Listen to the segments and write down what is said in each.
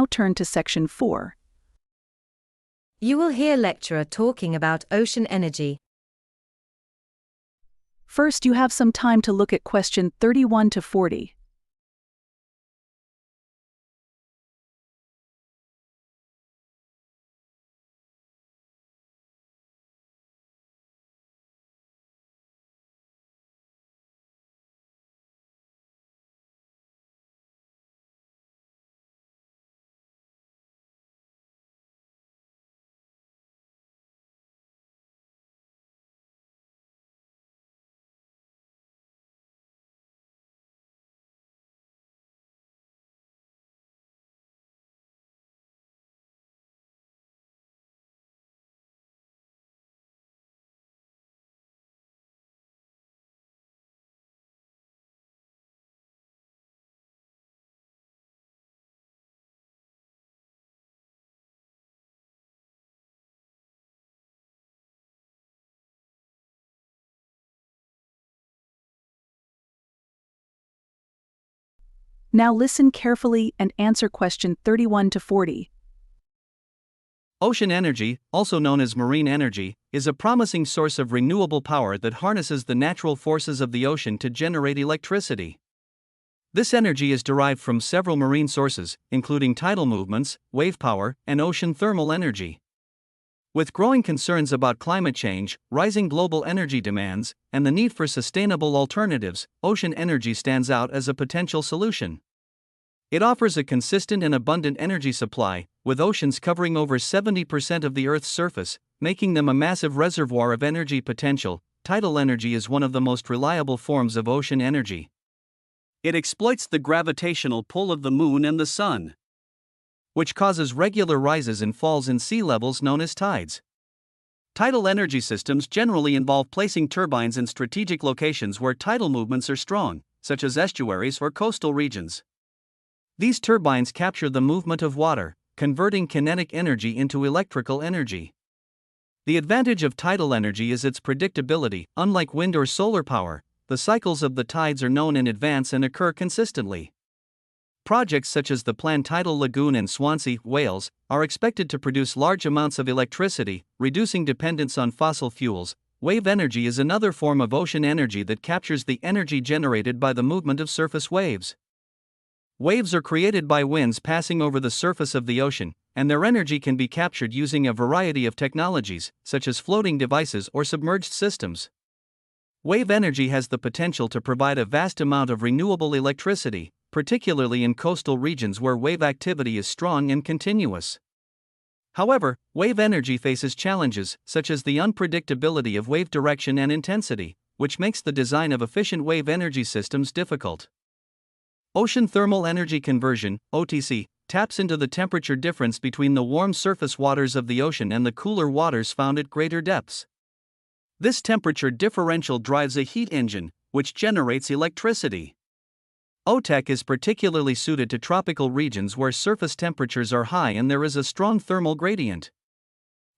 turn to section 4. You will hear lecturer talking about ocean energy. First, you have some time to look at question 31 to 40. Now listen carefully and answer question 31 to 40. Ocean energy, also known as marine energy, is a promising source of renewable power that harnesses the natural forces of the ocean to generate electricity. This energy is derived from several marine sources, including tidal movements, wave power, and ocean thermal energy. With growing concerns about climate change, rising global energy demands, and the need for sustainable alternatives, ocean energy stands out as a potential solution. It offers a consistent and abundant energy supply, with oceans covering over 70% of the Earth's surface, making them a massive reservoir of energy potential. Tidal energy is one of the most reliable forms of ocean energy. It exploits the gravitational pull of the moon and the sun, which causes regular rises and falls in sea levels known as tides. Tidal energy systems generally involve placing turbines in strategic locations where tidal movements are strong, such as estuaries or coastal regions. These turbines capture the movement of water, converting kinetic energy into electrical energy. The advantage of tidal energy is its predictability. Unlike wind or solar power, the cycles of the tides are known in advance and occur consistently. Projects such as the planned tidal lagoon in Swansea, Wales, are expected to produce large amounts of electricity, reducing dependence on fossil fuels. Wave energy is another form of ocean energy that captures the energy generated by the movement of surface waves. Waves are created by winds passing over the surface of the ocean, and their energy can be captured using a variety of technologies, such as floating devices or submerged systems. Wave energy has the potential to provide a vast amount of renewable electricity, particularly in coastal regions where wave activity is strong and continuous. However, wave energy faces challenges, such as the unpredictability of wave direction and intensity, which makes the design of efficient wave energy systems difficult. Ocean thermal energy conversion, OTC, taps into the temperature difference between the warm surface waters of the ocean and the cooler waters found at greater depths. This temperature differential drives a heat engine, which generates electricity. OTEC is particularly suited to tropical regions where surface temperatures are high and there is a strong thermal gradient.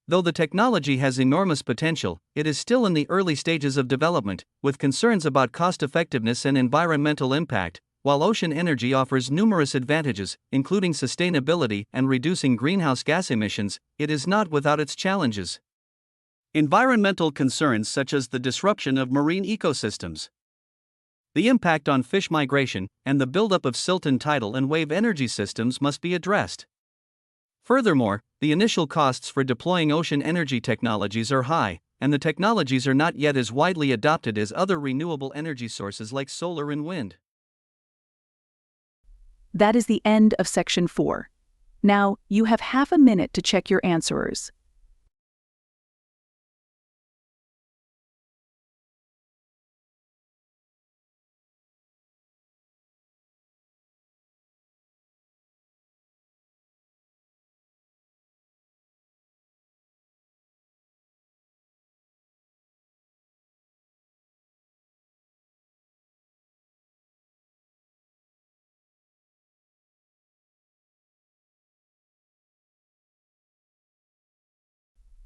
Though the technology has enormous potential, it is still in the early stages of development, with concerns about cost-effectiveness and environmental impact. While ocean energy offers numerous advantages, including sustainability and reducing greenhouse gas emissions, it is not without its challenges. Environmental concerns such as the disruption of marine ecosystems, the impact on fish migration, and the buildup of silt in tidal and wave energy systems must be addressed. Furthermore, the initial costs for deploying ocean energy technologies are high, and the technologies are not yet as widely adopted as other renewable energy sources like solar and wind. That is the end of section 4. Now, you have half a minute to check your answers.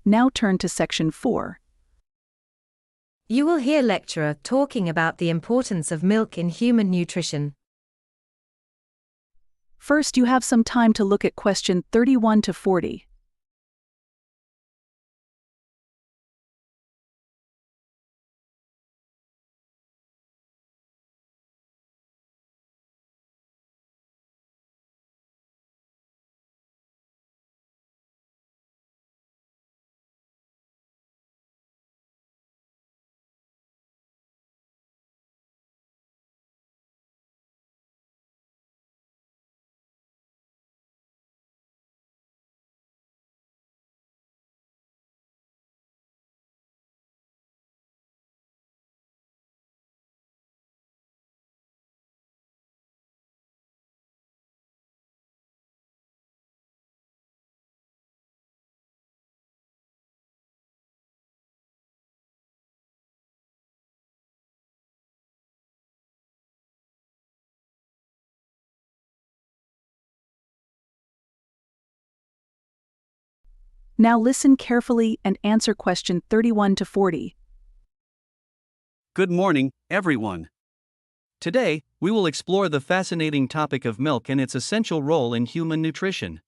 Now turn to section 4. You will hear lecturer talking about the importance of milk in human nutrition. First, you have some time to look at question 31 to 40. Now listen carefully and answer question 31 to 40. Good morning, everyone. Today, we will explore the fascinating topic of milk and its essential role in human nutrition.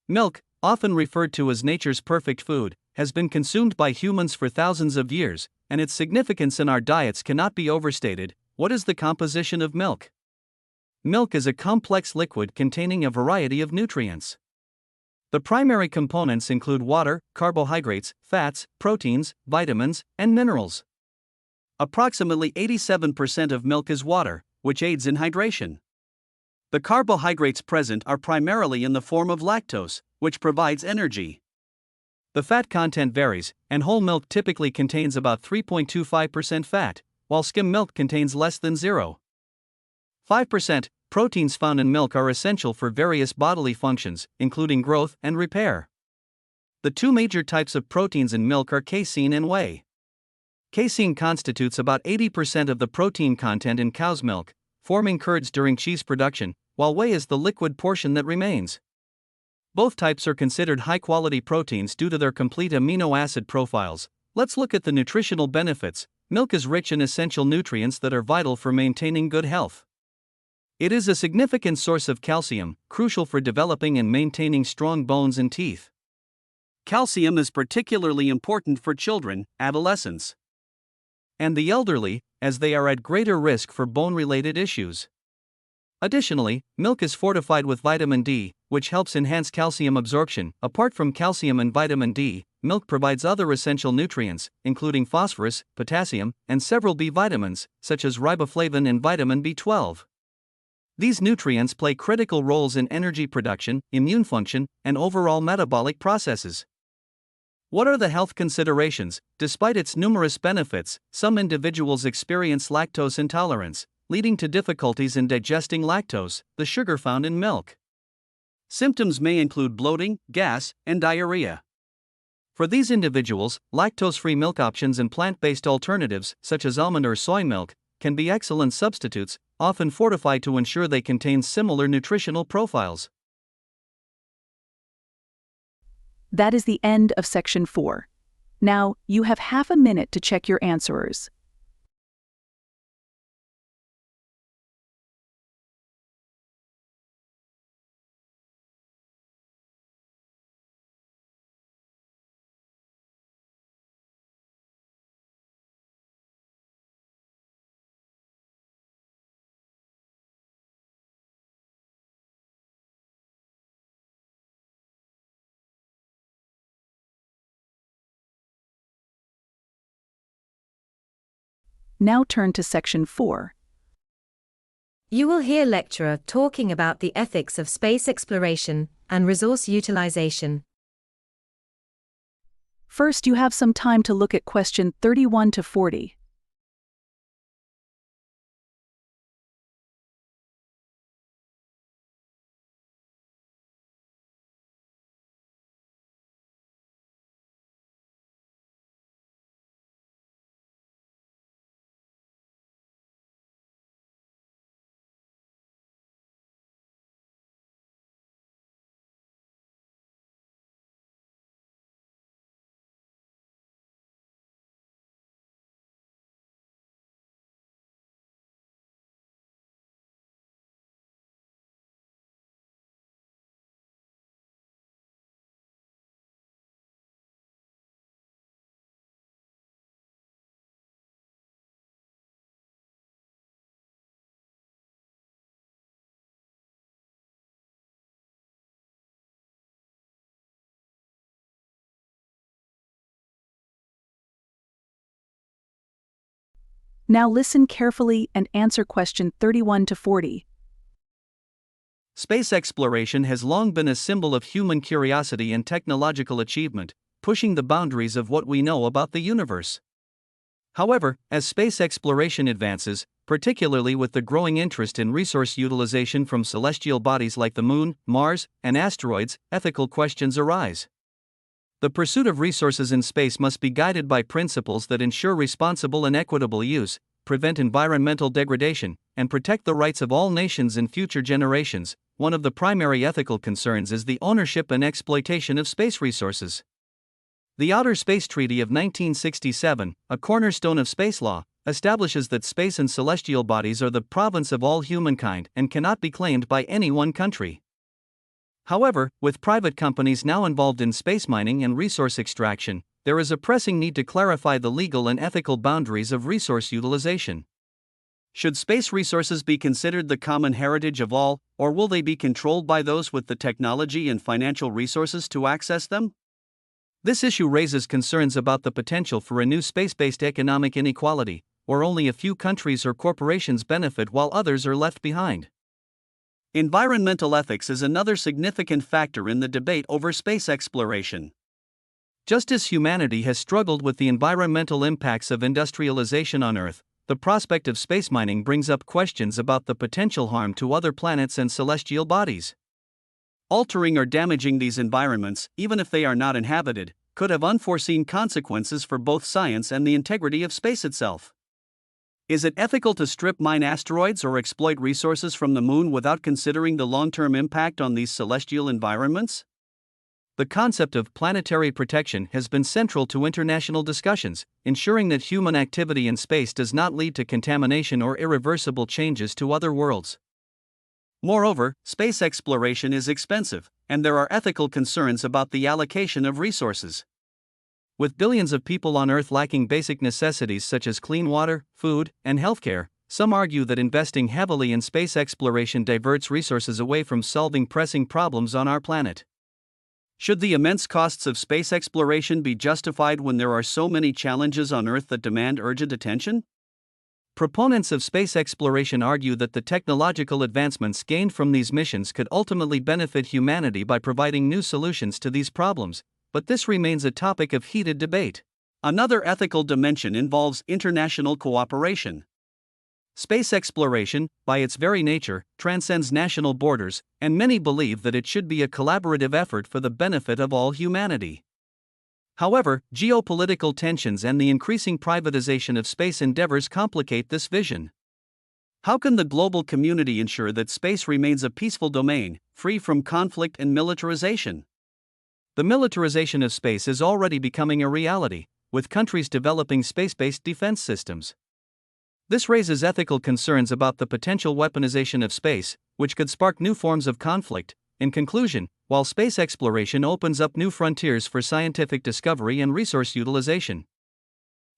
Milk, often referred to as nature's perfect food, has been consumed by humans for thousands of years, and its significance in our diets cannot be overstated. What is the composition of milk? Milk is a complex liquid containing a variety of nutrients. The primary components include water, carbohydrates, fats, proteins, vitamins, and minerals. Approximately 87% of milk is water, which aids in hydration. The carbohydrates present are primarily in the form of lactose, which provides energy. The fat content varies, and whole milk typically contains about 3.25% fat, while skim milk contains less than 0.5%. Proteins found in milk are essential for various bodily functions, including growth and repair. The two major types of proteins in milk are casein and whey. Casein constitutes about 80% of the protein content in cow's milk, forming curds during cheese production, while whey is the liquid portion that remains. Both types are considered high-quality proteins due to their complete amino acid profiles. Let's look at the nutritional benefits. Milk is rich in essential nutrients that are vital for maintaining good health. It is a significant source of calcium, crucial for developing and maintaining strong bones and teeth. Calcium is particularly important for children, adolescents, and the elderly, as they are at greater risk for bone-related issues. Additionally, milk is fortified with vitamin D, which helps enhance calcium absorption. Apart from calcium and vitamin D, milk provides other essential nutrients, including phosphorus, potassium, and several B vitamins, such as riboflavin and vitamin B12. These nutrients play critical roles in energy production, immune function, and overall metabolic processes. What are the health considerations? Despite its numerous benefits, some individuals experience lactose intolerance, leading to difficulties in digesting lactose, the sugar found in milk. Symptoms may include bloating, gas, and diarrhea. For these individuals, lactose-free milk options and plant-based alternatives, such as almond or soy milk, can be excellent substitutes, often fortified to ensure they contain similar nutritional profiles. That is the end of section 4. Now, you have half a minute to check your answers. Now turn to section 4. You will hear lecturer talking about the ethics of space exploration and resource utilization. First, you have some time to look at question 31 to 40. Now listen carefully and answer question 31 to 40. Space exploration has long been a symbol of human curiosity and technological achievement, pushing the boundaries of what we know about the universe. However, as space exploration advances, particularly with the growing interest in resource utilization from celestial bodies like the Moon, Mars, and asteroids, ethical questions arise. The pursuit of resources in space must be guided by principles that ensure responsible and equitable use, prevent environmental degradation, and protect the rights of all nations and future generations. One of the primary ethical concerns is the ownership and exploitation of space resources. The Outer Space Treaty of 1967, a cornerstone of space law, establishes that space and celestial bodies are the province of all humankind and cannot be claimed by any one country. However, with private companies now involved in space mining and resource extraction, there is a pressing need to clarify the legal and ethical boundaries of resource utilization. Should space resources be considered the common heritage of all, or will they be controlled by those with the technology and financial resources to access them? This issue raises concerns about the potential for a new space-based economic inequality, where only a few countries or corporations benefit while others are left behind. Environmental ethics is another significant factor in the debate over space exploration. Just as humanity has struggled with the environmental impacts of industrialization on Earth, the prospect of space mining brings up questions about the potential harm to other planets and celestial bodies. Altering or damaging these environments, even if they are not inhabited, could have unforeseen consequences for both science and the integrity of space itself. Is it ethical to strip mine asteroids or exploit resources from the Moon without considering the long-term impact on these celestial environments? The concept of planetary protection has been central to international discussions, ensuring that human activity in space does not lead to contamination or irreversible changes to other worlds. Moreover, space exploration is expensive, and there are ethical concerns about the allocation of resources. With billions of people on Earth lacking basic necessities such as clean water, food, and healthcare, some argue that investing heavily in space exploration diverts resources away from solving pressing problems on our planet. Should the immense costs of space exploration be justified when there are so many challenges on Earth that demand urgent attention? Proponents of space exploration argue that the technological advancements gained from these missions could ultimately benefit humanity by providing new solutions to these problems, but this remains a topic of heated debate. Another ethical dimension involves international cooperation. Space exploration, by its very nature, transcends national borders, and many believe that it should be a collaborative effort for the benefit of all humanity. However, geopolitical tensions and the increasing privatization of space endeavors complicate this vision. How can the global community ensure that space remains a peaceful domain, free from conflict and militarization? The militarization of space is already becoming a reality, with countries developing space-based defense systems. This raises ethical concerns about the potential weaponization of space, which could spark new forms of conflict. In conclusion, while space exploration opens up new frontiers for scientific discovery and resource utilization,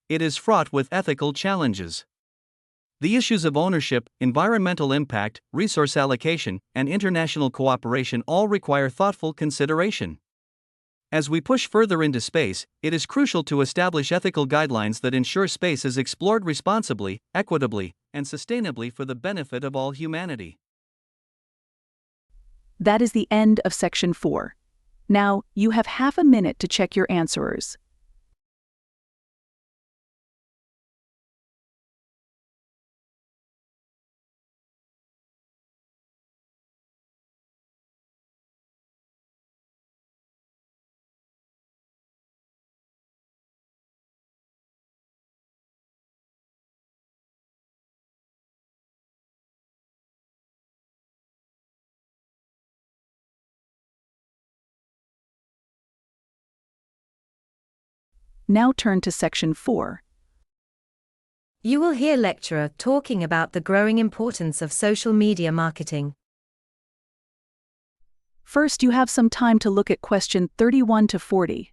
it is fraught with ethical challenges. The issues of ownership, environmental impact, resource allocation, and international cooperation all require thoughtful consideration. As we push further into space, it is crucial to establish ethical guidelines that ensure space is explored responsibly, equitably, and sustainably for the benefit of all humanity. That is the end of section 4. Now, you have half a minute to check your answers. Now turn to section 4. You will hear lecturer talking about the growing importance of social media marketing. First, you have some time to look at question 31 to 40.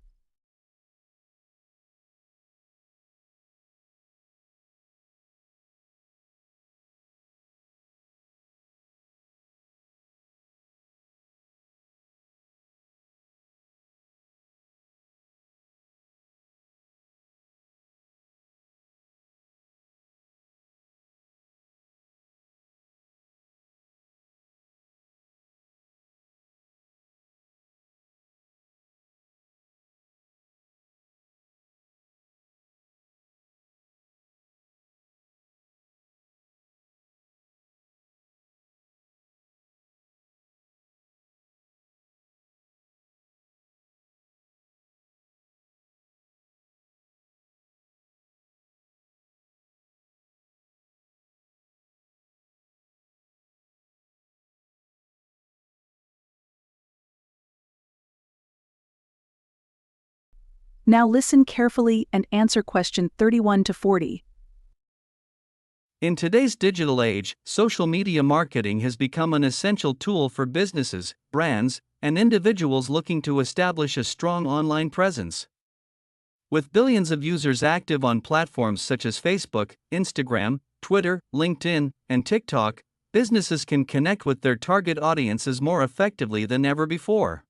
Now listen carefully and answer question 31 to 40. In today's digital age, social media marketing has become an essential tool for businesses, brands, and individuals looking to establish a strong online presence. With billions of users active on platforms such as Facebook, Instagram, Twitter, LinkedIn, and TikTok, businesses can connect with their target audiences more effectively than ever before.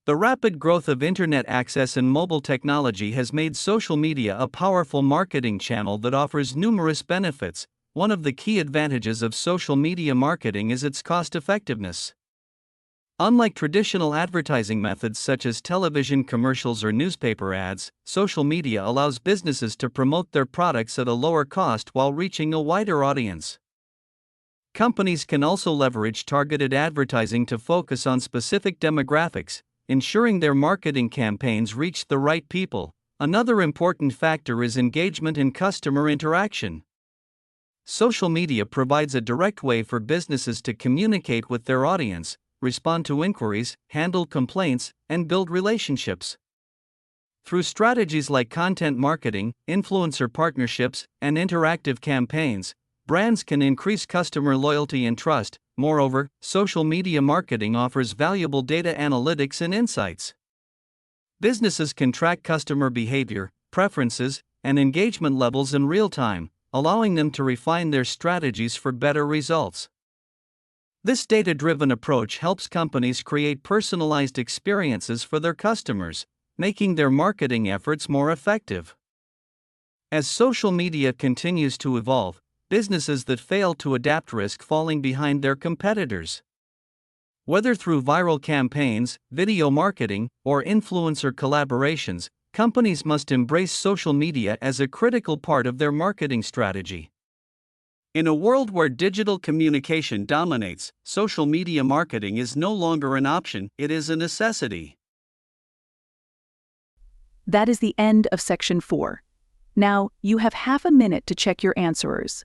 The rapid growth of internet access and mobile technology has made social media a powerful marketing channel that offers numerous benefits. One of the key advantages of social media marketing is its cost-effectiveness. Unlike traditional advertising methods such as television commercials or newspaper ads, social media allows businesses to promote their products at a lower cost while reaching a wider audience. Companies can also leverage targeted advertising to focus on specific demographics, ensuring their marketing campaigns reach the right people. Another important factor is engagement and customer interaction. Social media provides a direct way for businesses to communicate with their audience, respond to inquiries, handle complaints, and build relationships. Through strategies like content marketing, influencer partnerships, and interactive campaigns, brands can increase customer loyalty and trust. Moreover, social media marketing offers valuable data analytics and insights. Businesses can track customer behavior, preferences, and engagement levels in real time, allowing them to refine their strategies for better results. This data-driven approach helps companies create personalized experiences for their customers, making their marketing efforts more effective. As social media continues to evolve, businesses that fail to adapt risk falling behind their competitors. Whether through viral campaigns, video marketing, or influencer collaborations, companies must embrace social media as a critical part of their marketing strategy. In a world where digital communication dominates, social media marketing is no longer an option, it is a necessity. That is the end of section 4. Now, you have half a minute to check your answers.